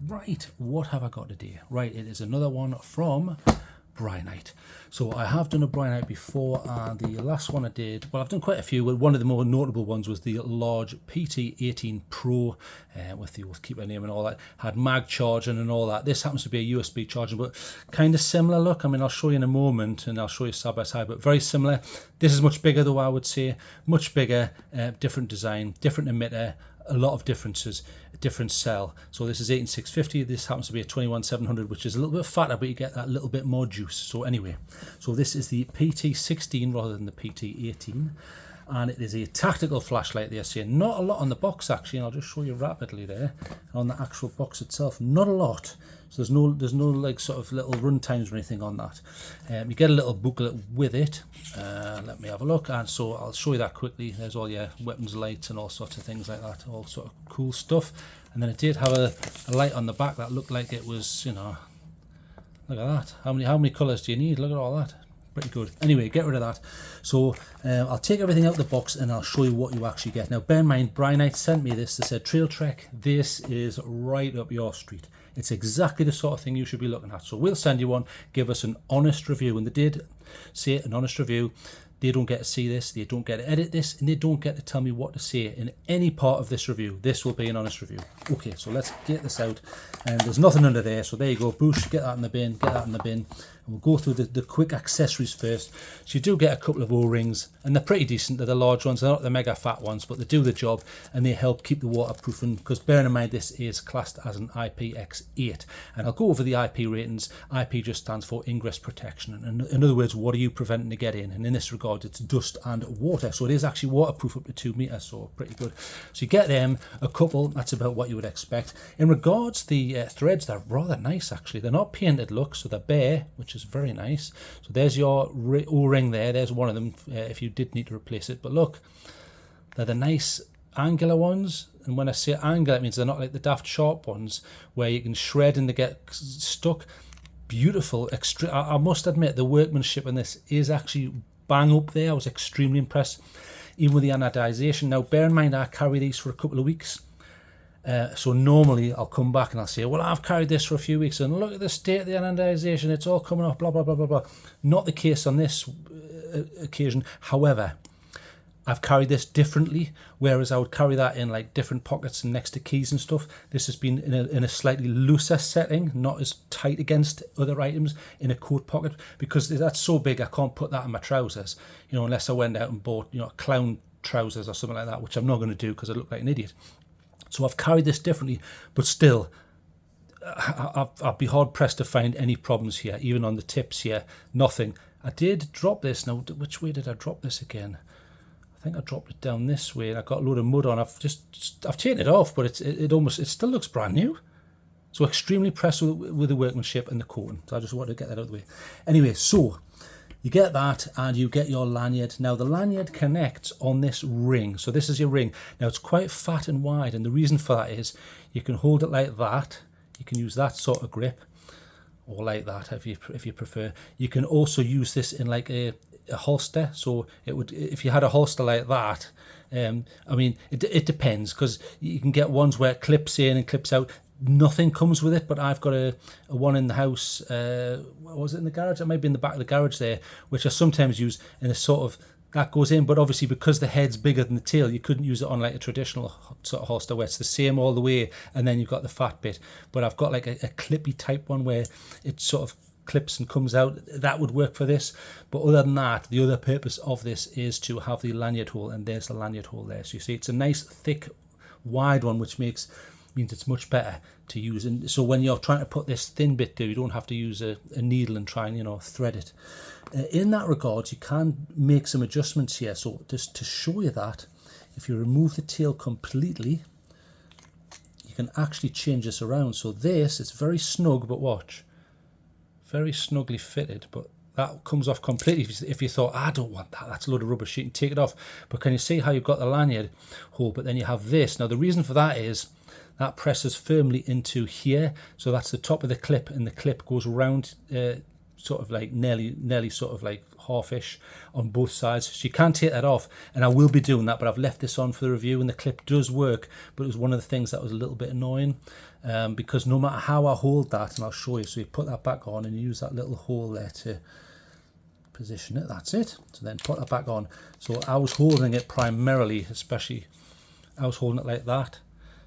Right, what have I got today? Right, it is another one from Brinyte. So I have done a Brinyte before, and the last one I did, well, I've done quite a few. One of the more notable ones was the large PT18 Pro with the keep my name and all that. Had mag charging and all that. This happens to be a USB charging, but kind of similar look. I mean, I'll show you in a moment, and I'll show you side by side, but very similar. This is much bigger, though, I would say. Much bigger, different design, different emitter, a lot of differences, different cell. So this is 18650, this happens to be a 21700, which is a little bit fatter, but you get that little bit more juice. So anyway, so this is the PT16 rather than the PT18, and it is a tactical flashlight there. So not a lot on the box actually, and I'll just show you rapidly there on the actual box itself. Not a lot. So there's no like sort of little run times or anything on that. You get a little booklet with it. Let me have a look, and so I'll show you that quickly. There's all your weapons lights and all sorts of things like that, all sort of cool stuff. And then it did have a light on the back that looked like it was, you know, look at that. How many colours do you need? Look at all that. Pretty good. Anyway, get rid of that. So I'll take everything out of the box and I'll show you what you actually get. Now bear in mind, Brinyte sent me this. They said, TrailTrek, this is right up your street. It's exactly the sort of thing you should be looking at. So we'll send you one, give us an honest review. And they did say an honest review. They don't get to see this, they don't get to edit this, and they don't get to tell me what to say in any part of this review. This will be an honest review. Okay, so let's get this out. And there's nothing under there, so there you go. Boosh, get that in the bin, get that in the bin. And we'll go through the quick accessories first. So you do get a couple of O-rings, and they're pretty decent. They're the large ones, they're not the mega fat ones, but they do the job, and they help keep the waterproofing, because bearing in mind this is classed as an IPX8. And I'll go over the IP ratings. IP just stands for ingress protection. And in other words, what are you preventing to get in? And in this regard, it's dust and water. So it is actually waterproof up to 2 meters, so pretty good. So you get them, a couple, that's about what you would expect. In regards to the threads, they're rather nice actually. They're not painted look, so they're bare, which is very nice. So there's your O-ring there. There's one of them if you did need to replace it. But look, they're the nice angular ones. And when I say angular, it means they're not like the daft sharp ones where you can shred and they get stuck. Beautiful. I must admit, the workmanship in this is actually bang up there. I was extremely impressed, even with the anodization. Now bear in mind, I carry these for a couple of weeks. So normally I'll come back and I'll say, well, I've carried this for a few weeks and look at the state of the anodization, it's all coming off, blah, blah, blah, blah, blah. Not the case on this occasion. However, I've carried this differently, whereas I would carry that in like different pockets and next to keys and stuff. This has been in a slightly looser setting, not as tight against other items, in a coat pocket, because that's so big I can't put that in my trousers, you know, unless I went out and bought, you know, clown trousers or something like that, which I'm not going to do because I look like an idiot. So I've carried this differently, but still, I'll be hard pressed to find any problems here, even on the tips here, nothing. I did drop this. Now, which way did I drop this again? I think I dropped it down this way, and I got a load of mud on. I've taken it off, but it still looks brand new. So extremely impressed with the workmanship and the coating. So I just wanted to get that out of the way. Anyway, so you get that and you get your lanyard. Now the lanyard connects on this ring. So this is your ring. Now it's quite fat and wide, and the reason for that is you can hold it like that. You can use that sort of grip, or like that if you prefer. You can also use this in like a holster. So it would, if you had a holster like that, I mean it depends, because you can get ones where it clips in and clips out. Nothing comes with it, but I've got a one in the house. Was it in the garage? It might be in the back of the garage there, which I sometimes use in a sort of, that goes in, but obviously because the head's bigger than the tail, you couldn't use it on like a traditional sort of holster where it's the same all the way and then you've got the fat bit. But I've got like a clippy type one where it sort of clips and comes out. That would work for this. But other than that, the other purpose of this is to have the lanyard hole, and there's the lanyard hole there. So you see it's a nice thick wide one, which means it's much better to use. And so when you're trying to put this thin bit there, you don't have to use a needle and try and, you know, thread it. In that regard, you can make some adjustments here. So just to show you that, if you remove the tail completely, you can actually change this around. So this, it's very snug, but watch, very snugly fitted, but that comes off completely. If you thought, I don't want that, that's a load of rubbish, you can take it off. But can you see how you've got the lanyard hole, but then you have this. Now the reason for that is that presses firmly into here, so that's the top of the clip, and the clip goes around sort of like nearly sort of like halfish on both sides, so you can't take that off, and I will be doing that, but I've left this on for the review, and the clip does work, but it was one of the things that was a little bit annoying, because no matter how I hold that, and I'll show you, so you put that back on and you use that little hole there to position it, that's it, so then put that back on. So I was holding it primarily, especially I was holding it like that,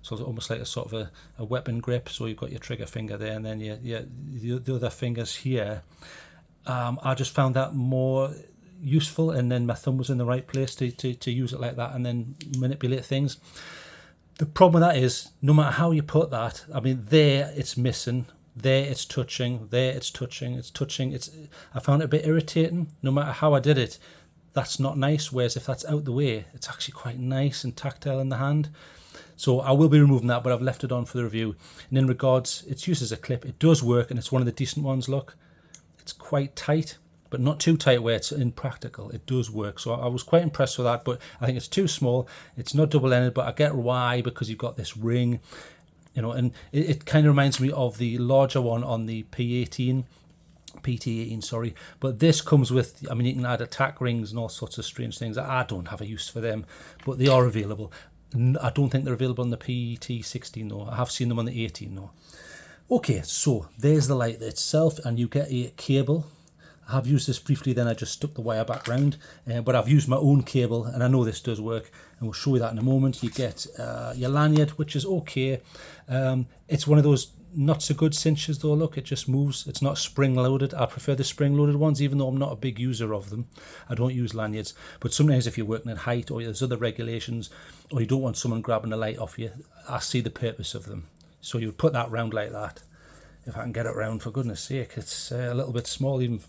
so it's almost like a sort of a weapon grip, so you've got your trigger finger there, and then the other fingers here. I just found that more useful, and then my thumb was in the right place to use it like that and then manipulate things. The problem with that is, no matter how you put that, I mean, there it's missing, there it's touching, there it's touching, it's touching. I found it a bit irritating. No matter how I did it, that's not nice, whereas if that's out the way, it's actually quite nice and tactile in the hand. So I will be removing that, but I've left it on for the review. And in regards, it's used as a clip, it does work, and it's one of the decent ones. Look, it's quite tight, but not too tight where it's impractical. It does work, so I was quite impressed with that, but I think it's too small. It's not double-ended, but I get why, because you've got this ring, you know, and it kind of reminds me of the larger one on the PT18, sorry, but this comes with, I mean, you can add attack rings and all sorts of strange things. I don't have a use for them, but they are available. I don't think they're available on the PT16 though. I have seen them on the 18 though. Okay, so there's the light itself, and you get a cable. I have used this briefly, then I just stuck the wire back round, but I've used my own cable, and I know this does work, and we'll show you that in a moment. You get your lanyard, which is okay. It's one of those not so good cinches though. Look, it just moves. It's not spring loaded. I prefer the spring loaded ones, even though I'm not a big user of them. I don't use lanyards, but sometimes if you're working at height, or there's other regulations, or you don't want someone grabbing the light off you, I see the purpose of them. So you would put that round like that. If I can get it round, for goodness sake, it's a little bit small. Even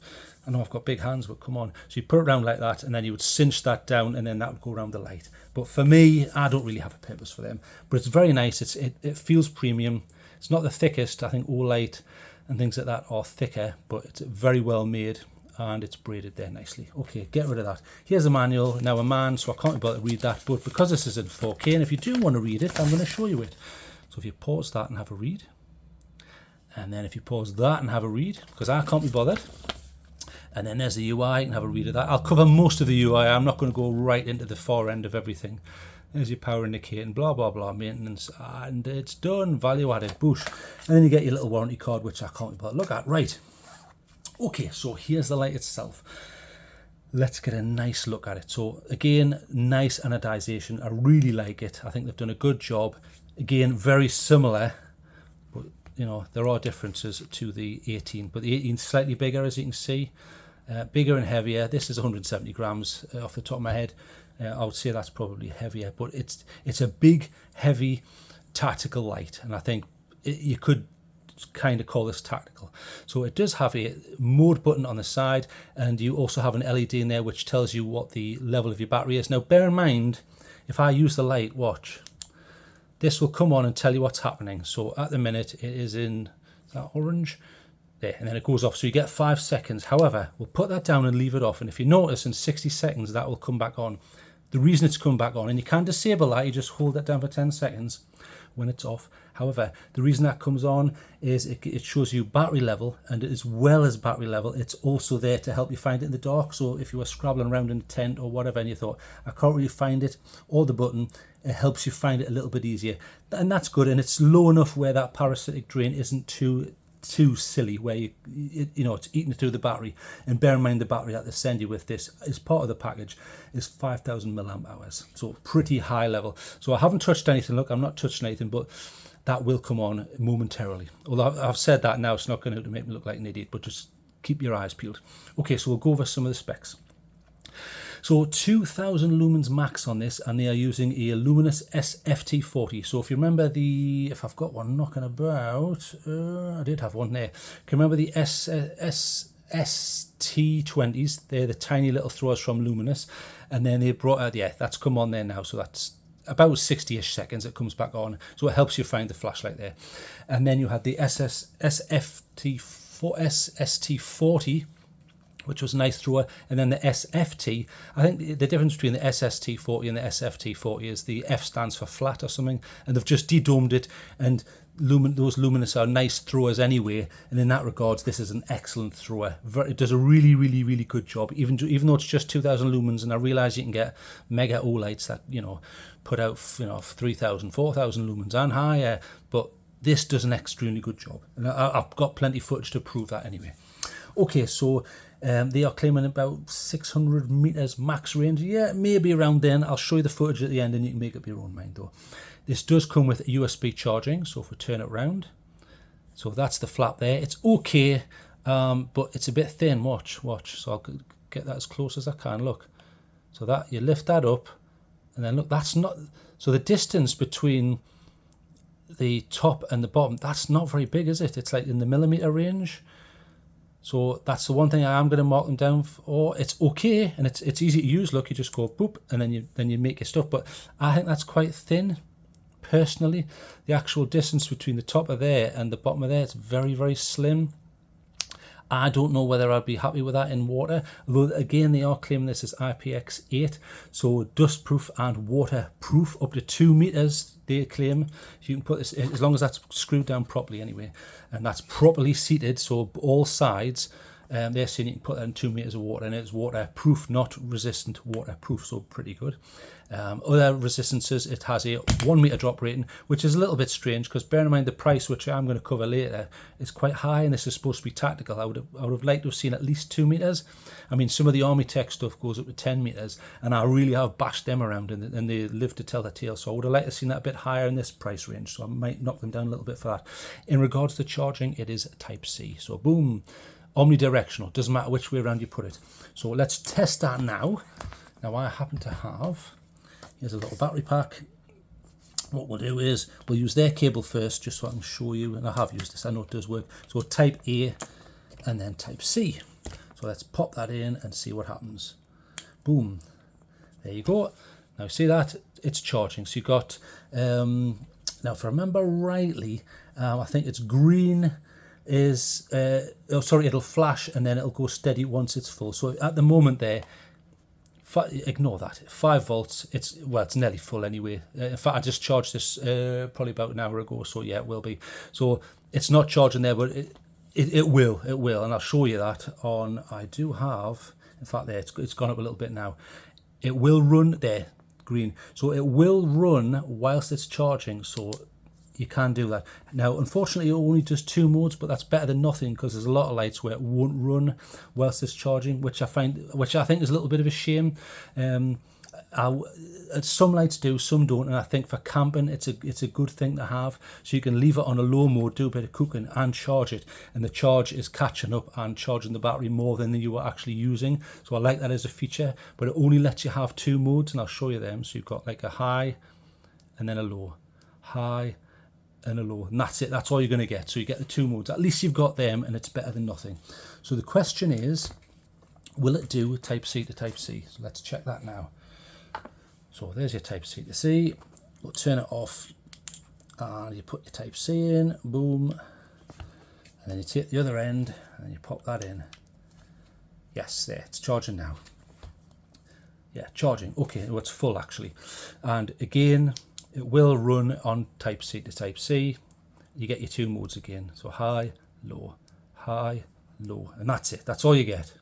I know I've got big hands, but come on. So you put it round like that, and then you would cinch that down, and then that would go around the light. But for me, I don't really have a purpose for them. But it's very nice. It feels premium. It's not the thickest. I think Olight and things like that are thicker, but it's very well made, and it's braided there nicely. Okay, get rid of that. Here's the manual. Now a man, so I can't be bothered to read that, but because this is in 4K, and if you do want to read it, I'm going to show you it. So if you pause that and have a read, and then if you pause that and have a read, because I can't be bothered, and then there's the UI, and have a read of that. I'll cover most of the UI. I'm not going to go right into the far end of everything. There's your power indicator and blah, blah, blah, maintenance, and it's done, value added, boosh. And then you get your little warranty card, which I can't be bothered. Look at, right. Okay, so here's the light itself. Let's get a nice look at it. So again, nice anodization. I really like it. I think they've done a good job. Again, very similar, but you know, there are differences to the 18, but the 18 is slightly bigger, as you can see, bigger and heavier. This is 170 grams off the top of my head. I would say that's probably heavier, but it's a big, heavy, tactical light, and I think you could kind of call this tactical. So it does have a mode button on the side, and you also have an LED in there which tells you what the level of your battery is. Now bear in mind, if I use the light, watch, this will come on and tell you what's happening. So at the minute it is in, is that orange? There, and then it goes off, so you get 5 seconds. However, we'll put that down and leave it off, and if you notice, in 60 seconds that will come back on. The reason it's come back on, and you can disable that, you just hold that down for 10 seconds when it's off. However, the reason that comes on is it shows you battery level, and as well as battery level, it's also there to help you find it in the dark. So if you were scrabbling around in a tent or whatever, and you thought, I can't really find it, or the button, it helps you find it a little bit easier. And that's good, and it's low enough where that parasitic drain isn't too silly, where you know it's eating through the battery. And bear in mind, the battery that they send you with this is part of the package is 5,000 milliamp hours, so pretty high level. So I haven't touched anything. Look, I'm not touching anything, but that will come on momentarily. Although I've said that now, it's not going to make me look like an idiot, but just keep your eyes peeled. Okay, so we'll go over some of the specs. So 2000 lumens max on this, and they are using a luminous SFT40. So if you remember if I've got one knocking about, I did have one there. Can you remember the ST20s? They're the tiny little throwers from Luminous, and then they brought out, yeah, that's come on there now. So that's about 60-ish seconds it comes back on. So it helps you find the flashlight there. And then you had the SFT40. which was a nice thrower. And then the SFT, I think the difference between the SFT40 and the SFT40 is the F stands for flat or something, and they've just de-domed it, and those luminous are nice throwers anyway, and in that regards this is an excellent thrower. It does a really, really, really good job, even though it's just 2000 lumens, and I realize you can get mega OLEDs that, you know, put out, you know, 3000, 4000 lumens and higher, but this does an extremely good job, and I've got plenty of footage to prove that anyway. Okay, so they are claiming about 600 meters max range. Yeah, maybe around then. I'll show you the footage at the end and you can make up your own mind though. This does come with USB charging, so if we turn it around, so that's the flap there. It's okay, but it's a bit thin. Watch. So I'll get that as close as I can. Look, so that you lift that up, and then look, that's not. So the distance between the top and the bottom, that's not very big, is it? It's like in the millimeter range. So that's the one thing I am going to mark them down for. It's okay, and it's easy to use. Look, you just go boop, and then you make your stuff. But I think that's quite thin. Personally, the actual distance between the top of there and the bottom of there, it's very, very slim. I don't know whether I'd be happy with that in water, although again they are claiming this is IPX8, so dust proof and waterproof up to 2 meters they claim. You can put this, as long as that's screwed down properly anyway, and that's properly seated, so all sides, they're saying you can put that in 2 meters of water, and it's waterproof, not resistant, waterproof, so pretty good. Other resistances, it has a 1 meter drop rating, which is a little bit strange because bear in mind the price, which I'm going to cover later, is quite high, and this is supposed to be tactical. I would have liked to have seen at least 2 meters. I mean, some of the Army Tech stuff goes up to 10 meters, and I really have bashed them around, and they live to tell the tale. So I would have liked to have seen that a bit higher in this price range. So I might knock them down a little bit for that. In regards to charging, it is Type C. So boom, omnidirectional. Doesn't matter which way around you put it. So let's test that now. Now I happen to have. Here's a little battery pack. What we'll do is we'll use their cable first, just so I can show you, and I have used this, I know it does work. So Type A and then Type C. So let's pop that in and see what happens. Boom. There you go. Now see that? It's charging. So you've got, now if I remember rightly, I think it's green is, it'll flash and then it'll go steady once it's full. So at the moment there, ignore that, 5 volts, it's nearly full anyway. In fact, I just charged this probably about an hour ago, so yeah, it will be. So it's not charging there, but it will, and I'll show you that on, I do have, in fact there, it's gone up a little bit now. It will run, there, green, so it will run whilst it's charging, so you can do that. Now, unfortunately, it only does 2 modes, but that's better than nothing because there's a lot of lights where it won't run whilst it's charging, which I think is a little bit of a shame. Some lights do, some don't, and I think for camping, it's a good thing to have. So you can leave it on a low mode, do a bit of cooking, and charge it, and the charge is catching up and charging the battery more than you were actually using. So I like that as a feature, but it only lets you have 2 modes, and I'll show you them. So you've got like a high and then a low, high and a low, and that's it. That's all you're going to get. So you get the 2 modes. At least you've got them, and it's better than nothing. So the question is, will it do Type C to Type C? So let's check that now. So there's your Type C to C. We'll turn it off, and you put your Type C in, boom, and then you take the other end and you pop that in. Yes, there, it's charging now. Yeah, charging. Okay, well, it's full actually. And again, it will run on Type C to Type C. You get your 2 modes again. So high, low, and that's it. That's all you get.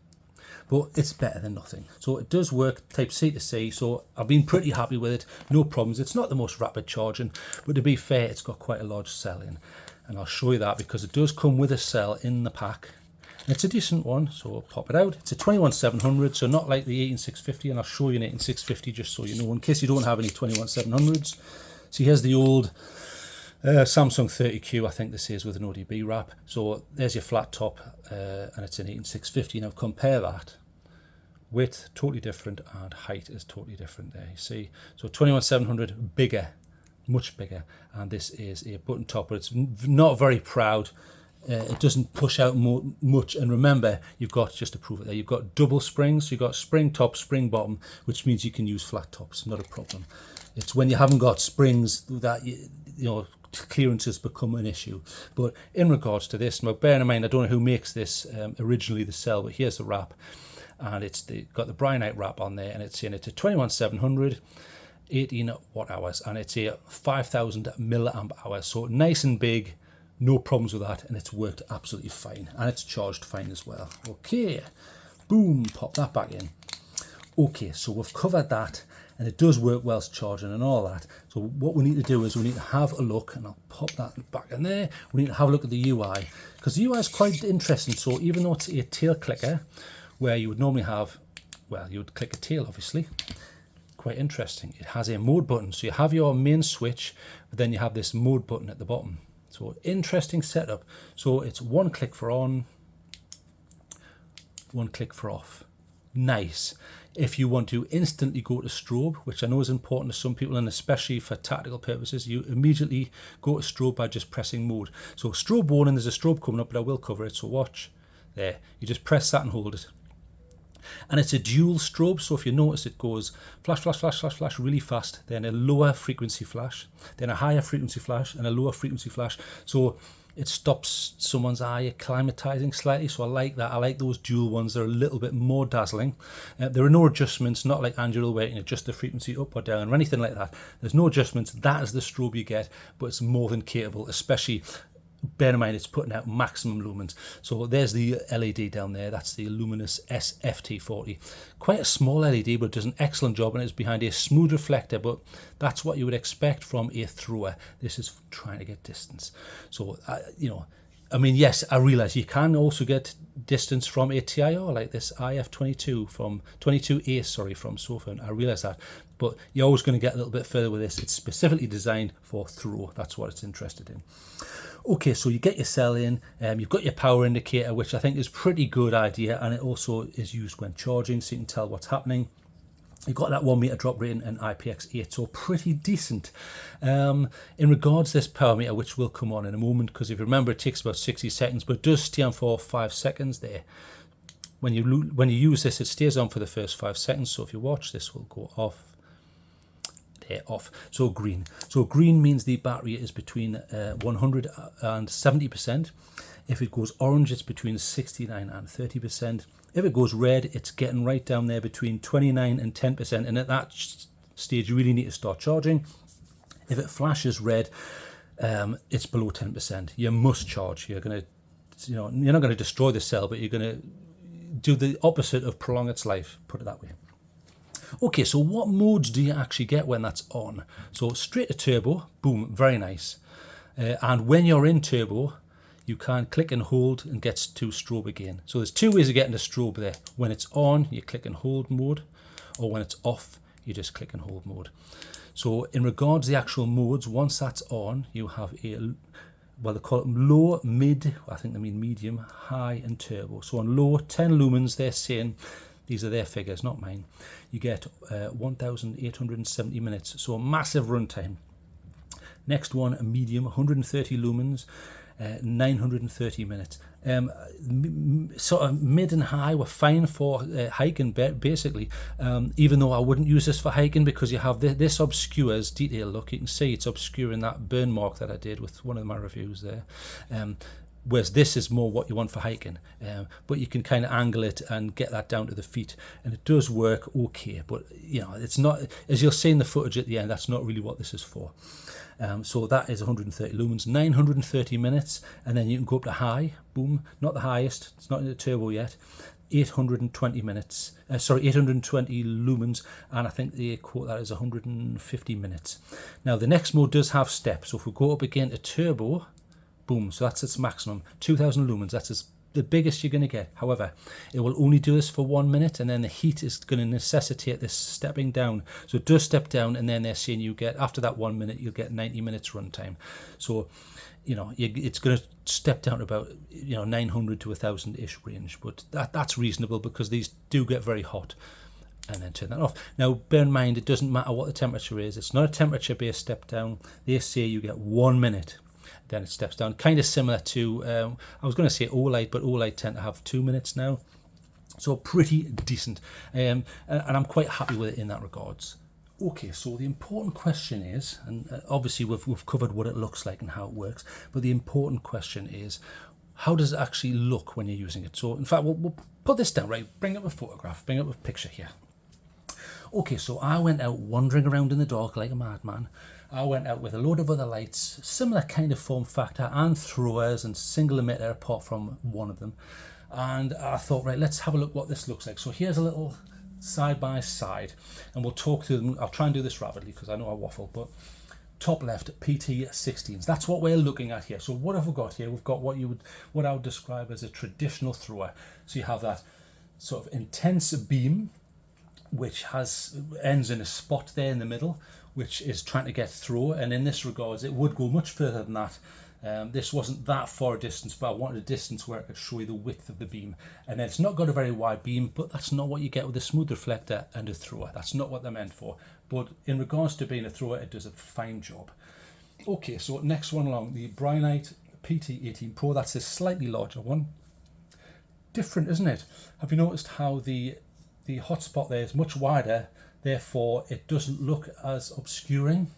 But it's better than nothing. So it does work Type C to C. So I've been pretty happy with it. No problems. It's not the most rapid charging, but to be fair, it's got quite a large cell in. And I'll show you that because it does come with a cell in the pack. And it's a decent one, so I'll pop it out. It's a 21700, so not like the 18650, and I'll show you an 18650 just so you know, in case you don't have any 21700s. So here's the old Samsung 30Q, I think this is, with an ODB wrap. So there's your flat top, and it's an 18650. Now compare that. Width, totally different, and height is totally different there, you see. So 21700, bigger, much bigger, and this is a button top, but it's not very proud. It doesn't push out much, and remember, you've got, just to prove it there, you've got double springs, so you've got spring top, spring bottom, which means you can use flat tops, not a problem. It's when you haven't got springs that, you know, clearances become an issue. But in regards to this, now bear in mind, I don't know who makes this originally, the cell, but here's the wrap, and it's got the Brinyte wrap on there, and it's saying it's a 21700 18 watt hours, and it's a 5000 milliamp hours, so nice and big, no problems with that, and it's worked absolutely fine, and it's charged fine as well. Okay, boom, pop that back in. Okay, so we've covered that, and it does work whilst charging and all that. So what we need to do is we need to have a look, and I'll pop that back in there. We need to have a look at the UI, because the UI is quite interesting. So even though it's a tail clicker, where you would normally have, well, you would click a tail, obviously. Quite interesting. It has a mode button. So you have your main switch, but then you have this mode button at the bottom. So interesting setup. So it's one click for on, one click for off. Nice. If you want to instantly go to strobe, which I know is important to some people, and especially for tactical purposes, you immediately go to strobe by just pressing mode. So strobe warning, there's a strobe coming up, but I will cover it, so watch. There, you just press that and hold it. And it's a dual strobe, so if you notice, it goes flash, flash, flash, flash, flash really fast, then a lower frequency flash, then a higher frequency flash, and a lower frequency flash. So it stops someone's eye acclimatizing slightly, so I like that. I like those dual ones. They're a little bit more dazzling. There are no adjustments, not like Angelo where you can adjust the frequency up or down or anything like that. There's no adjustments. That is the strobe you get, but it's more than capable, especially bear in mind it's putting out maximum lumens. So there's the LED down there. That's the luminous SFT40. Quite a small LED, but it does an excellent job, and it's behind a smooth reflector, but that's what you would expect from a thrower. This is trying to get distance. So you know, I mean, yes, I realize you can also get distance from a TIR like this IF22 from 22A, sorry, from Sofern. I realize that, but you're always going to get a little bit further with this. It's specifically designed for throw. That's what it's interested in. Okay, so you get your cell in, you've got your power indicator, which I think is a pretty good idea, and it also is used when charging, so you can tell what's happening. You've got that 1 meter drop rating and IPX8, so pretty decent. In regards to this power meter, which will come on in a moment, because if you remember, it takes about 60 seconds, but it does stay on for 5 seconds there. When you use this, it stays on for the first 5 seconds, so if you watch, this will go off. Off. So green. So green means the battery is between 100 and 70%. If it goes orange, it's between 69 and 30%. If it goes red, it's getting right down there between 29 and 10%. And at that stage, you really need to start charging. If it flashes red, it's below 10%. You must charge. You're going to, you're not going to destroy the cell, but you're going to do the opposite of prolong its life. Put it that way. Okay, so what modes do you actually get when that's on? So straight to turbo, boom, very nice. And when you're in turbo, you can click and hold and get to strobe again. So there's two ways of getting to strobe there. When it's on, you click and hold mode, or when it's off, you just click and hold mode. So in regards to the actual modes, once that's on, you have a, well, they call it low, mid, I think they mean medium, high, and turbo. So on low, 10 lumens, they're saying, these are their figures, not mine. You get 1,870 minutes, so a massive runtime. Next one, a medium, 130 lumens, 930 minutes. Sort of mid and high were fine for hiking, basically, even though I wouldn't use this for hiking, because you have this obscures detail. Look, you can see it's obscuring that burn mark that I did with one of my reviews there. Whereas this is more what you want for hiking, but you can kind of angle it and get that down to the feet, and it does work okay, but you know, it's not, as you'll see in the footage at the end, that's not really what this is for. So that is 130 lumens, 930 minutes, and then you can go up to high, boom, not the highest, it's not in the turbo yet, 820 minutes, 820 lumens, and I think they quote that as 150 minutes. Now the next mode does have steps, so if we go up again to turbo, boom, so that's its maximum, 2000 lumens, that's the biggest you're going to get. However, it will only do this for 1 minute, and then the heat is going to necessitate this stepping down. So it does step down, and then they're saying you get, after that 1 minute, you'll get 90 minutes runtime. So, you know, it's going to step down to about, 900 to 1,000-ish range, but that's reasonable, because these do get very hot. And then turn that off. Now, bear in mind, it doesn't matter what the temperature is. It's not a temperature-based step down. They say you get 1 minute. Then it steps down, kind of similar to, I was going to say OLED, but OLED tend to have 2 minutes now. So pretty decent. And I'm quite happy with it in that regards. Okay, so the important question is, and obviously we've covered what it looks like and how it works, but the important question is, how does it actually look when you're using it? So in fact, we'll put this down, right? Bring up a photograph, bring up a picture here. Okay, so I went out wandering around in the dark like a madman. I went out with a load of other lights, similar kind of form factor and throwers and single emitter apart from one of them. And I thought, right, let's have a look what this looks like. So here's a little side by side, and we'll talk through them. I'll try and do this rapidly because I know I waffle, but top left, PT16s. That's what we're looking at here. So what have we got here? We've got what I would describe as a traditional thrower. So you have that sort of intense beam, which ends in a spot there in the middle, which is trying to get through. And in this regards, it would go much further than that. This wasn't that far a distance, but I wanted a distance where I could show you the width of the beam. And then it's not got a very wide beam, but that's not what you get with a smooth reflector and a thrower. That's not what they're meant for. But in regards to being a thrower, it does a fine job. Okay, so next one along, the Brinyte PT18 Pro. That's a slightly larger one. Different, isn't it? Have you noticed how the hotspot there is much wider, therefore it doesn't look as obscuring?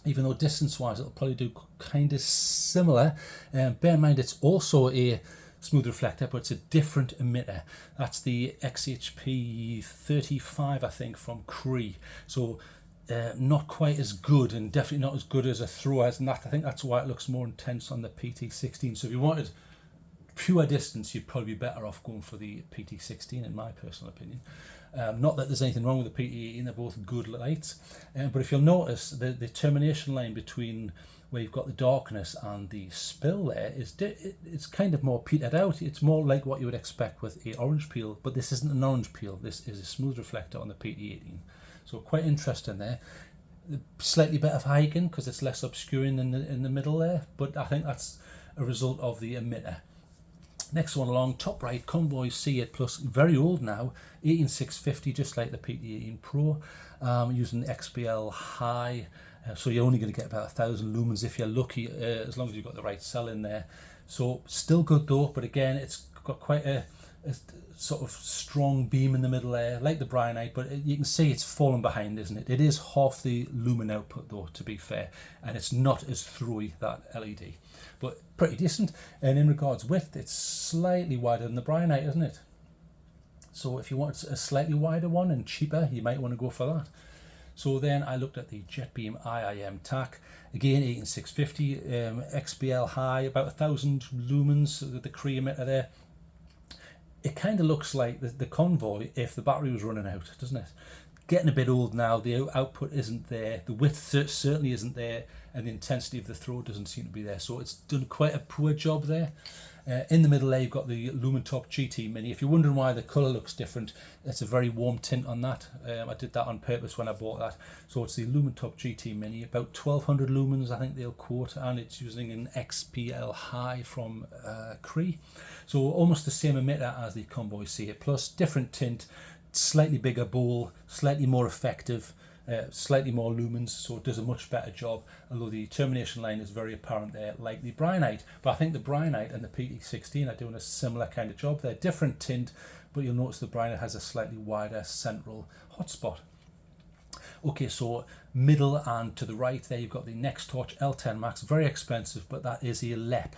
Even though distance-wise it'll probably do kind of similar. Bear in mind it's also a smooth reflector, but it's a different emitter. That's the SFT40 I think from Kubbi. So not quite as good, and definitely not as good as a thrower, and that I think that's why it looks more intense on the PT16. So if you wanted pure distance, you'd probably be better off going for the PT16 in my personal opinion. Not that there's anything wrong with the PT18, they're both good lights, but if you'll notice the termination line between where you've got the darkness and the spill there it's kind of more petered out. It's more like what you would expect with a orange peel, but this isn't an orange peel, this is a smooth reflector on the PT18. So quite interesting there. Slightly better for hiking because it's less obscuring in the middle there, but I think that's a result of the emitter. Next one along, top right, Convoy C8 Plus, very old now, 18650, just like the PT18 Pro, using the XPL High, so you're only going to get about 1,000 lumens if you're lucky, as long as you've got the right cell in there. So still good though, but again, it's got quite a sort of strong beam in the middle there, like the Brinyte, but you can see it's fallen behind, isn't it? It is half the lumen output though, to be fair, and it's not as throwy, that LED. But pretty decent. And in regards width, it's slightly wider than the Brinyte, isn't it? So if you want a slightly wider one and cheaper, you might want to go for that. So then I looked at the JetBeam IIM TAC, again 18650, XPL High, about 1,000 lumens, the Kubbi emitter there. It kind of looks like the Convoy if the battery was running out, doesn't it? Getting a bit old now, the output isn't there, the width certainly isn't there, and the intensity of the throw doesn't seem to be there, so it's done quite a poor job there. In the middle there you've got the Lumentop GT Mini. If you're wondering why the colour looks different, it's a very warm tint on that. I did that on purpose when I bought that. So it's the Lumentop GT Mini, about 1200 lumens I think they'll quote, and it's using an XPL High from Kubbi. So almost the same emitter as the Convoy C8 Plus, different tint, slightly bigger bowl, slightly more effective, slightly more lumens, so it does a much better job, although the termination line is very apparent there like the Brinyte. But I think the Brinyte and the PT16 are doing a similar kind of job. They're different tint, but you'll notice the Brinyte has a slightly wider central hotspot. Okay, so middle and to the right there you've got the Nextorch L10 Max, very expensive, but that is a LEP.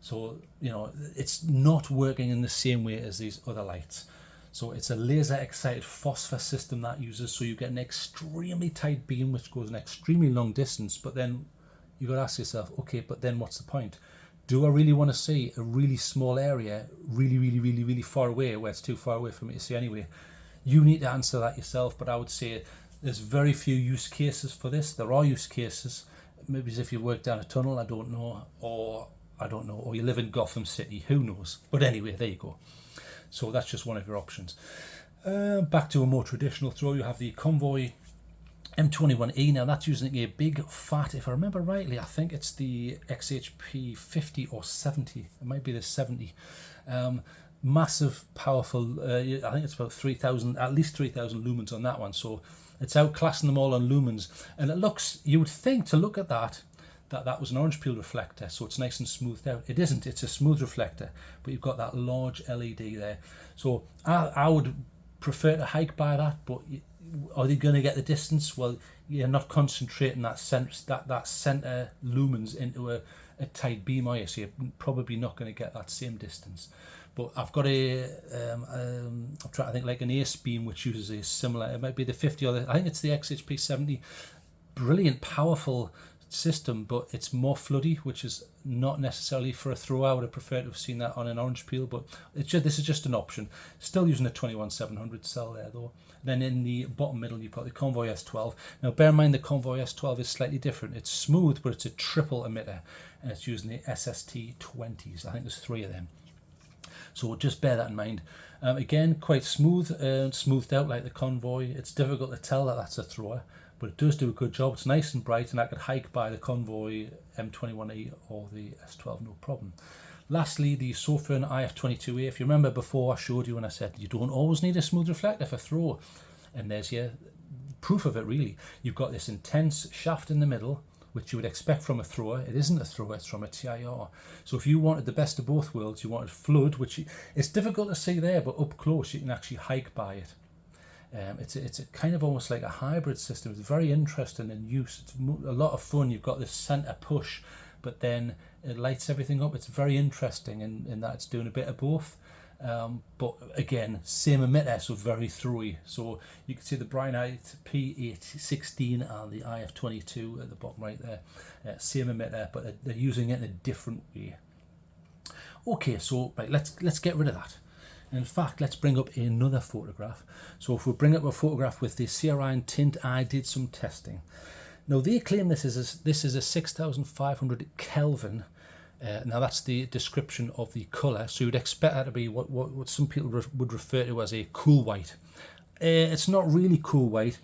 So, you know, it's not working in the same way as these other lights. So it's a laser excited phosphor system that uses, so you get an extremely tight beam which goes an extremely long distance, but then you've got to ask yourself, okay, but then what's the point? Do I really want to see a really small area really far away where it's too far away for me to see anyway? You need to answer that yourself, but I would say there's very few use cases for this. There are use cases, maybe as if you work down a tunnel, I don't know, or you live in Gotham City, who knows? But anyway, there you go. So that's just one of your options. Back to a more traditional throw, you have the Convoy M21E. Now that's using a big fat, if I remember rightly, I think it's the XHP50 or 70. It might be the 70. Massive, powerful, I think it's about 3,000, at least 3,000 lumens on that one. So it's outclassing them all on lumens. And it looks, you would think to look at that was an orange peel reflector, so it's nice and smoothed out. It isn't, it's a smooth reflector, but you've got that large LED there. So I would prefer to hike by that, but are they going to get the distance? Well, you're not concentrating that center lumens into a tight beam, are you? So you're probably not going to get that same distance. But I've got I'm trying to think, like an ace beam which uses a similar, it might be the 50 or I think it's the XHP70. Brilliant, powerful system, but it's more floody, which is not necessarily for a thrower. I would have preferred to have seen that on an orange peel, but this is just an option. Still using a 21700 cell there though. Then in the bottom middle you've got the Convoy S12. Now bear in mind the Convoy S12 is slightly different. It's smooth, but it's a triple emitter, and it's using the SFT40s. I think there's 3 of them. So just bear that in mind. Again, quite smooth, smoothed out like the Convoy. It's difficult to tell that that's a thrower, but it does do a good job. It's nice and bright, and I could hike by the Convoy M21E or the S12 no problem. Lastly, the Sofern IF22A. If you remember before, I showed you when I said you don't always need a smooth reflector for throw, and there's your proof of it really. You've got this intense shaft in the middle, which you would expect from a thrower. It isn't a thrower, it's from a TIR. So if you wanted the best of both worlds, you wanted flood, which it's difficult to see there, but up close you can actually hike by it. It's a kind of almost like a hybrid system. It's very interesting in use. It's a lot of fun. You've got this center push, but then it lights everything up. It's very interesting in that it's doing a bit of both. But again, same emitter, so very throwy. So you can see the Brinyte PT16 and the IF22 at the bottom right there. Same emitter, but they're using it in a different way. Okay, so right, let's get rid of that. In fact, let's bring up another photograph. So if we bring up a photograph with the CRI and tint, I did some testing. Now they claim this is a 6500 Kelvin. Now that's the description of the colour. So you'd expect that to be what some people would refer to as a cool white. It's not really cool white.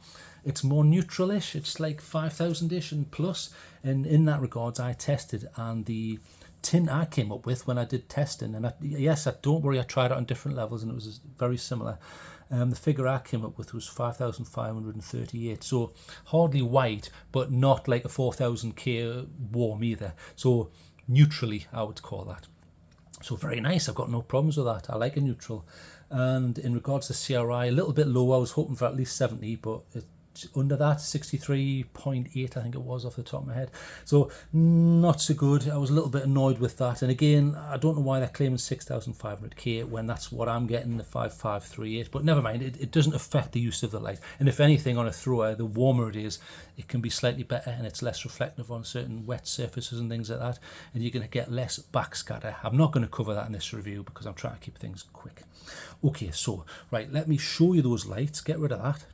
It's more neutral-ish. It's like 5000-ish and plus. And in that regards, I tested, and the tint I came up with when I did testing, and don't worry, I tried it on different levels and it was very similar. The figure I came up with was 5538, so hardly white, but not like a 4000K warm either. So neutrally, I would call that. So very nice. I've got no problems with that. I like a neutral. And in regards to CRI, a little bit low. I was hoping for at least 70, but it's under that, 63.8 I think it was off the top of my head. So not so good. I was a little bit annoyed with that. And again, I don't know why they're claiming 6500K when that's what I'm getting, the 5538. But never mind, it doesn't affect the use of the light. And if anything, on a thrower, the warmer it is, it can be slightly better, and it's less reflective on certain wet surfaces and things like that. And you're going to get less backscatter. I'm not going to cover that in this review because I'm trying to keep things quick. Okay, so right, let me show you those lights. Get rid of that.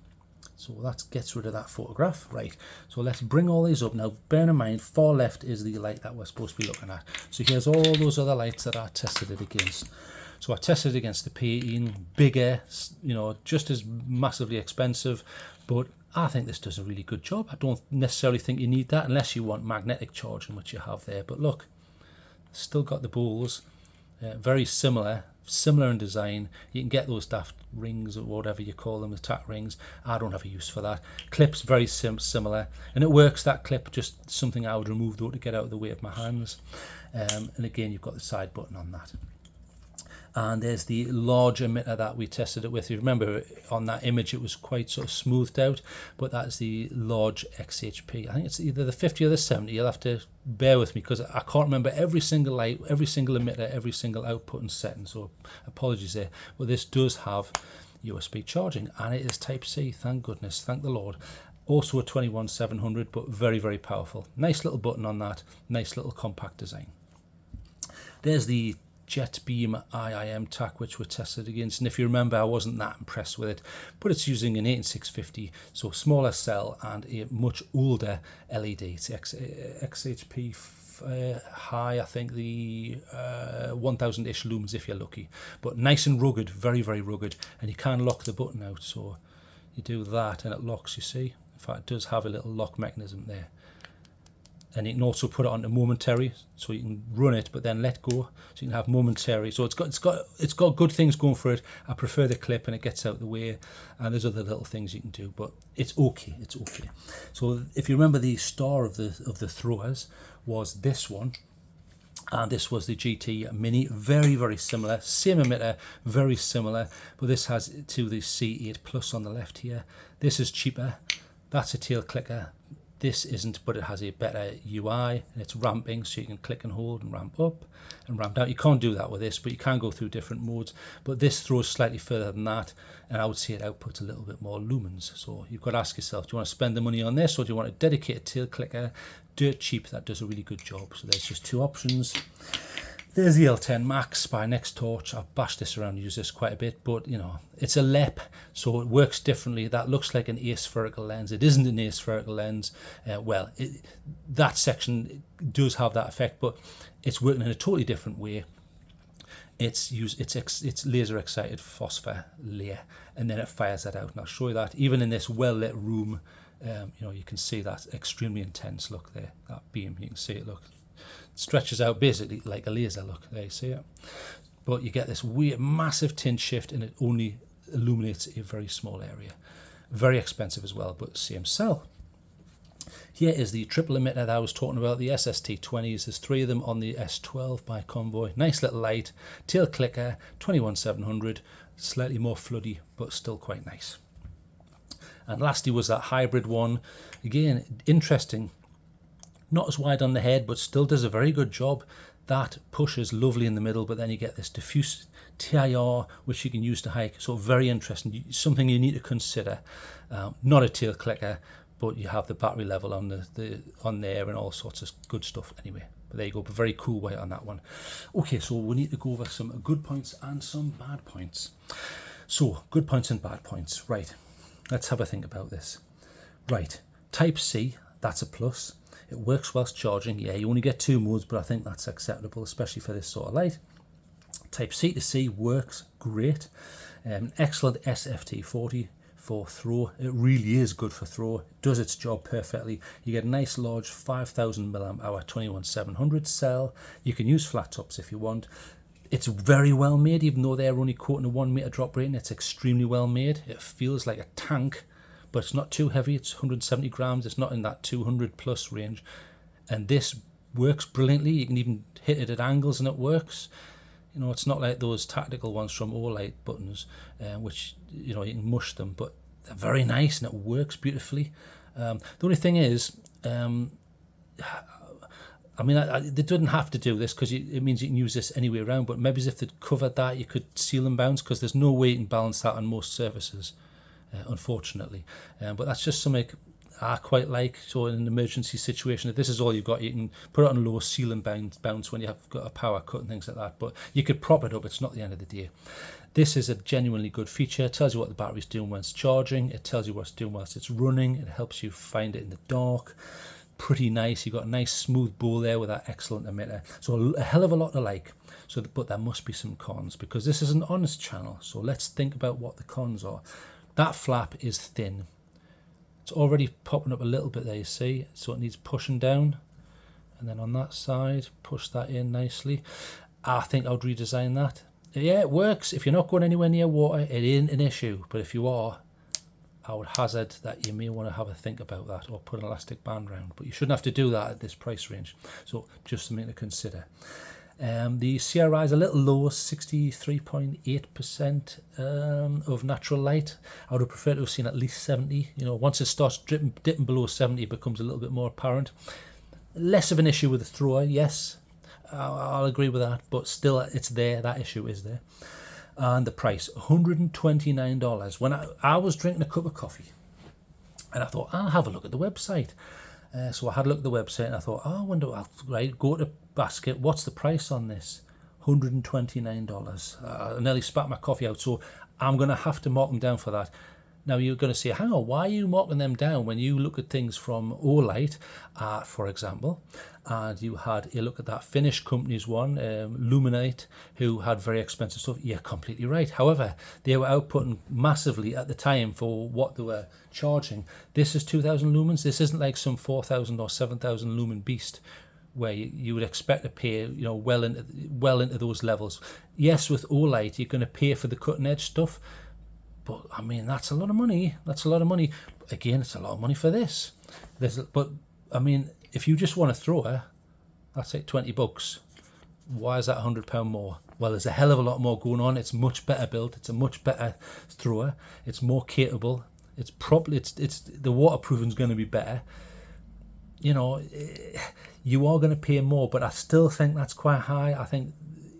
So that gets rid of that photograph. Right, so let's bring all these up. Now, bear in mind, far left is the light that we're supposed to be looking at. So here's all those other lights that I tested it against. So I tested it against the P18, bigger, you know, just as massively expensive, but I think this does a really good job. I don't necessarily think you need that unless you want magnetic charging, which you have there. But look, still got the balls, very similar in design. You can get those daft rings or whatever you call them, the tack rings. I don't have a use for that. Clips very similar, and it works. That clip, just something I would remove though to get out of the way of my hands. And again, you've got the side button on that. And there's the large emitter that we tested it with. You remember on that image it was quite sort of smoothed out, but that's the large XHP. I think it's either the 50 or the 70. You'll have to bear with me because I can't remember every single light, every single emitter, every single output and setting, so apologies there. But this does have USB charging, and it is Type C, thank goodness, thank the Lord. Also a 21700, but very, very powerful. Nice little button on that, nice little compact design. There's the Jet Beam IIM tack, which we tested against, and if you remember, I wasn't that impressed with it, but it's using an 18650, so smaller cell and a much older LED. It's XHP high, I think the 1000-ish lumens if you're lucky, but nice and rugged, very, very rugged, and you can lock the button out, so you do that and it locks, you see. In fact, it does have a little lock mechanism there. And you can also put it onto momentary, so you can run it but then let go, so you can have momentary. So it's got good things going for it. I prefer the clip, and it gets out the way, and there's other little things you can do, but it's okay. So if you remember, the star of the throwers was this one, And this was the GT Mini, very, very similar, same emitter, very similar, but this has to the C8 Plus on the left here. This is cheaper, that's a tail clicker. This isn't, but it has a better UI, and it's ramping, so you can click and hold and ramp up and ramp down. You can't do that with this, but you can go through different modes. But this throws slightly further than that, and I would say it outputs a little bit more lumens. So you've got to ask yourself, do you want to spend the money on this, or do you want a dedicated tail clicker, dirt cheap, that does a really good job? So there's just two options. There's the L10 Max by Next Torch. I've bashed this around, use this quite a bit, but you know, it's a LEP, so it works differently. That looks like an aspherical lens. It isn't an aspherical lens. That section does have that effect, but it's working in a totally different way. It's laser excited phosphor layer, and then it fires that out. And I'll show you that even in this well lit room. You know, you can see that extremely intense look there. That beam, you can see it. Look. Stretches out basically like a laser, look, there you see it. But you get this weird massive tint shift, and it only illuminates a very small area. Very expensive as well, but same cell. Here is the triple emitter that I was talking about, the SFT20s. There's three of them on the S12 by Convoy. Nice little light, tail clicker, 21700, slightly more floody, but still quite nice. And lastly was that hybrid one. Again, interesting. Not as wide on the head, but still does a very good job. That pushes lovely in the middle, but then you get this diffuse TIR, which you can use to hike. So very interesting, something you need to consider. Not a tail clicker, but you have the battery level on on there and all sorts of good stuff anyway. But there you go, but very cool weight on that one. Okay, so we need to go over some good points and some bad points. So good points and bad points. Right, let's have a think about this. Right, Type C, that's a plus. It works whilst charging. Yeah, you only get two modes, but I think that's acceptable, especially for this sort of light. Type C to C works great. Excellent SFT40 for throw. It really is good for throw. It does its job perfectly. You get a nice large 5000 mAh 21700 cell. You can use flat tops if you want. It's very well made, even though they're only quoting a 1 meter drop rating. It's extremely well made. It feels like a tank, but it's not too heavy. It's 170 grams. It's not in that 200 plus range. And this works brilliantly. You can even hit it at angles and it works. You know, it's not like those tactical ones from Olight buttons, which, you know, you can mush them, but they're very nice and it works beautifully. The only thing is, I mean, they didn't have to do this because it means you can use this any way around, but maybe if they'd covered that, you could seal and bounce, because there's no way you can balance that on most surfaces. Unfortunately, but that's just something I quite like. So in an emergency situation, if this is all you've got, you can put it on low, seal and bounce when you have got a power cut and things like that, but you could prop it up. It's not the end of the day. This is a genuinely good feature. It tells you what the battery's doing when it's charging. It tells you what it's doing whilst it's running. It helps you find it in the dark. Pretty nice. You've got a nice smooth bowl there with that excellent emitter. So a hell of a lot to like. So, but there must be some cons, because this is an honest channel. So let's think about what the cons are. That flap is thin. It's already popping up a little bit there, you see, so it needs pushing down. And then on that side, push that in nicely. I think I would redesign that. Yeah, it works. If you're not going anywhere near water, it ain't an issue. But if you are, I would hazard that you may want to have a think about that, or put an elastic band round. But you shouldn't have to do that at this price range. So just something to consider. The CRI is a little low, 63.8% of natural light. I would have preferred to have seen at least 70. You know, once it starts dipping below 70, it becomes a little bit more apparent. Less of an issue with the thrower, yes, I'll agree with that, but still it's there, that issue is there. And the price, $129. When I was drinking a cup of coffee, and I thought, I'll have a look at the website. So I had a look at the website and I thought, oh, I wonder, right, go to basket, what's the price on this? $129. I nearly spat my coffee out, so I'm going to have to mark them down for that. Now you're going to say, hang on, why are you marking them down when you look at things from Olight, for example, and you had a look at that Finnish company's one, Brinyte, who had very expensive stuff? You're completely right. However, they were outputting massively at the time for what they were charging. This is 2,000 lumens. This isn't like some 4,000 or 7,000 lumen beast, where you would expect to pay, you know, well into those levels. Yes, with Olight, you're going to pay for the cutting edge stuff. But I mean, that's a lot of money. That's a lot of money. Again, it's a lot of money for this. But I mean, if you just want a thrower, that's like $20. Why is that £100 more? Well, there's a hell of a lot more going on. It's much better built. It's a much better thrower. It's more capable. It's probably the waterproofing is going to be better. You know, you are going to pay more, but I still think that's quite high. I think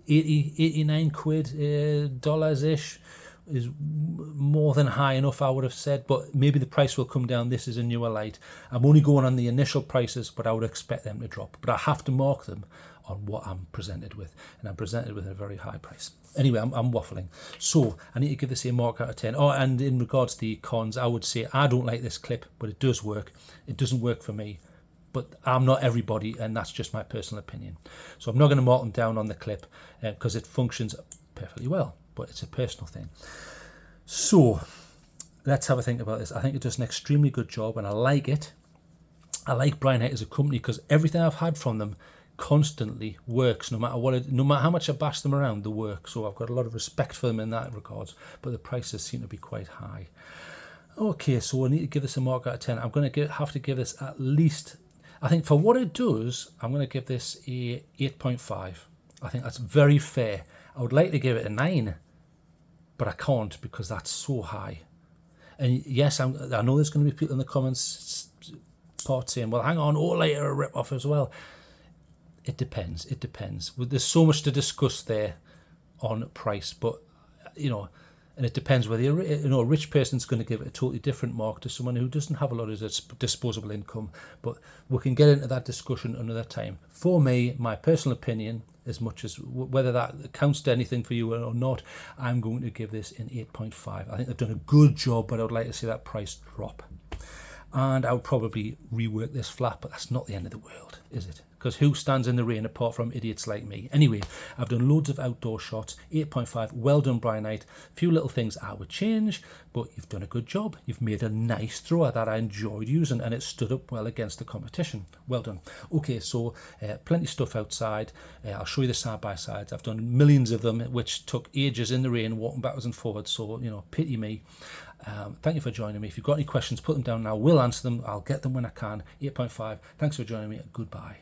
89 quid dollars-ish is more than high enough, I would have said, but maybe the price will come down. This is a newer light. I'm only going on the initial prices, but I would expect them to drop. But I have to mark them on what I'm presented with, and I'm presented with a very high price. Anyway, I'm waffling. So I need to give this a mark out of 10. Oh, and in regards to the cons, I would say I don't like this clip, but it does work. It doesn't work for me, but I'm not everybody, and that's just my personal opinion. So I'm not going to mark them down on the clip because it functions perfectly well, but it's a personal thing. So let's have a think about this. I think it does an extremely good job, and I like it. I like Brinyte as a company because everything I've had from them constantly works, no matter how much I bash them around, they work. So I've got a lot of respect for them in that regards, but the prices seem to be quite high. Okay, so I need to give this a mark out of 10. I'm going to have to give this at least, I think for what it does, I'm going to give this a 8.5. I think that's very fair. I would like to give it a 9, but I can't because that's so high. And yes, I know there's going to be people in the comments part saying, well, hang on, all light are a rip-off as well. It depends. It depends. There's so much to discuss there on price, but, you know, and it depends whether a rich person's going to give it a totally different mark to someone who doesn't have a lot of disposable income. But we can get into that discussion another time. For me, my personal opinion, as much as whether that counts to anything for you or not, I'm going to give this an 8.5. I think they've done a good job, but I would like to see that price drop. And I would probably rework this flat, but that's not the end of the world, is it? Because who stands in the rain apart from idiots like me? Anyway, I've done loads of outdoor shots, 8.5, well done Brinyte. A few little things I would change, but you've done a good job. You've made a nice thrower that I enjoyed using, and it stood up well against the competition. Well done. Okay, so plenty of stuff outside. I'll show you the side-by-sides. I've done millions of them, which took ages in the rain, walking backwards and forwards, so, you know, pity me. Thank you for joining me. If you've got any questions, put them down now. We'll answer them. I'll get them when I can. 8.5. Thanks for joining me. Goodbye.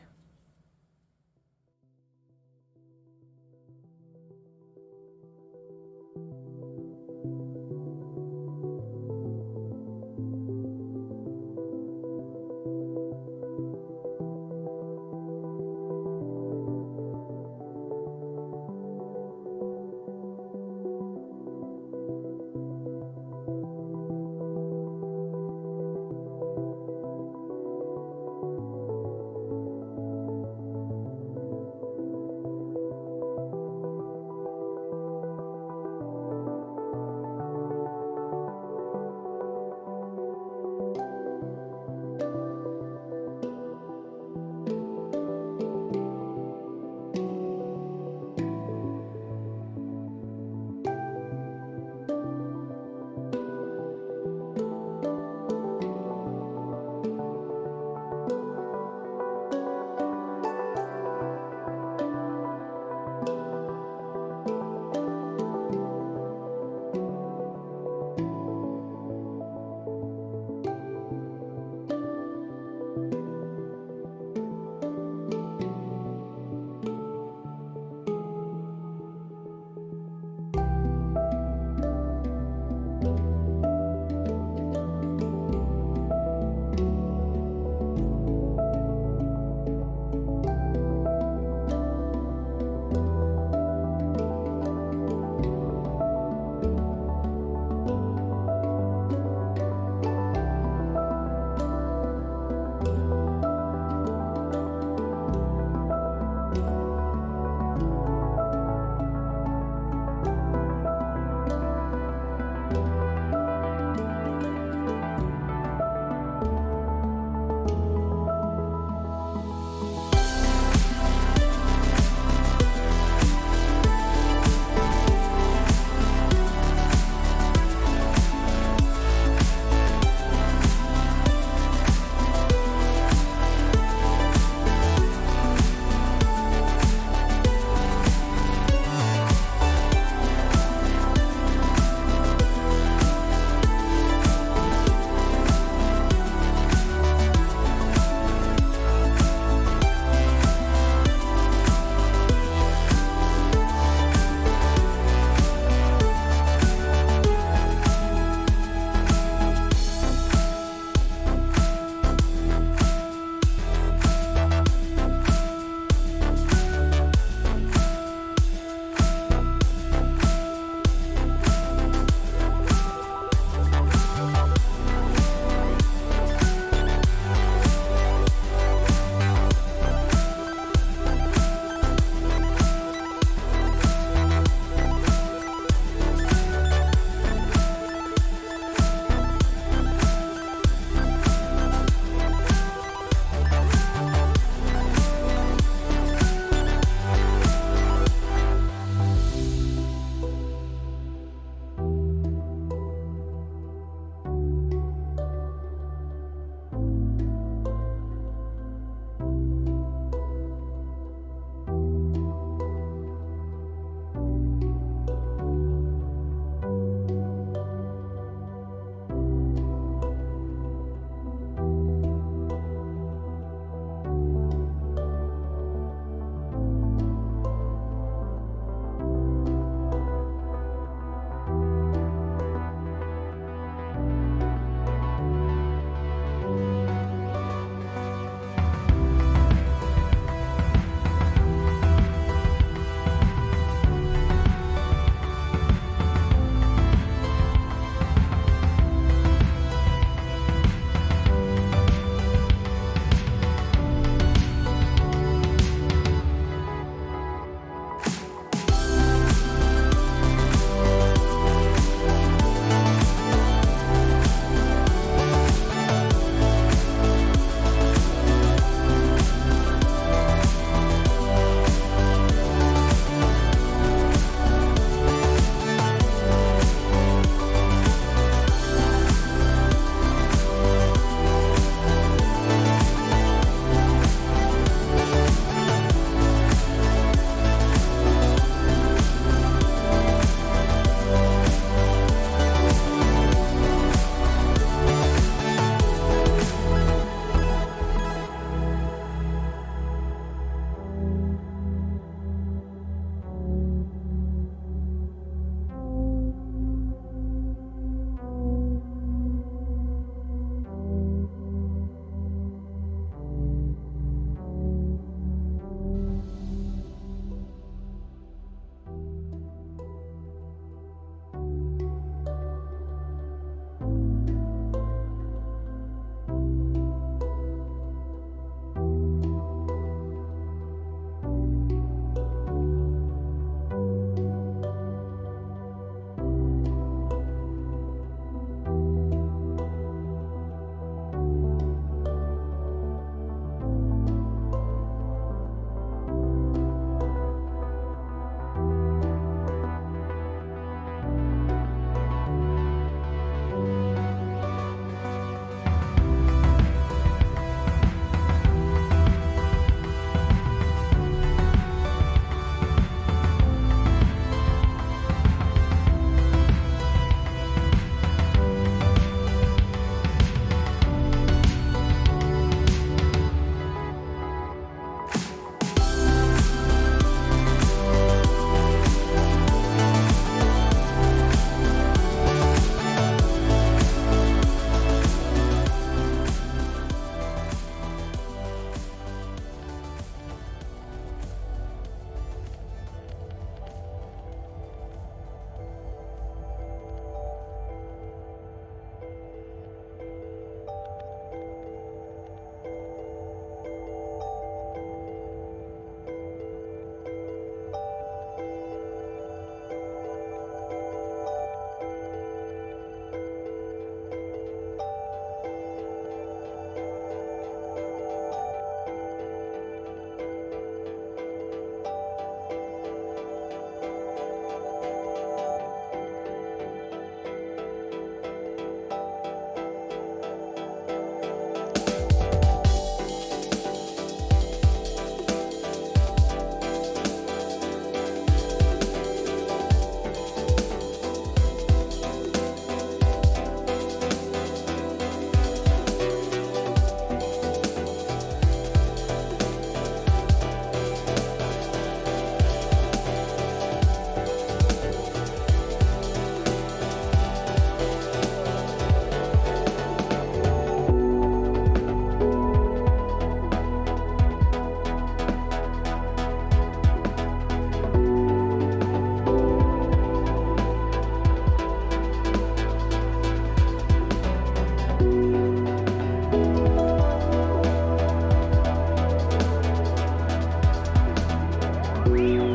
you.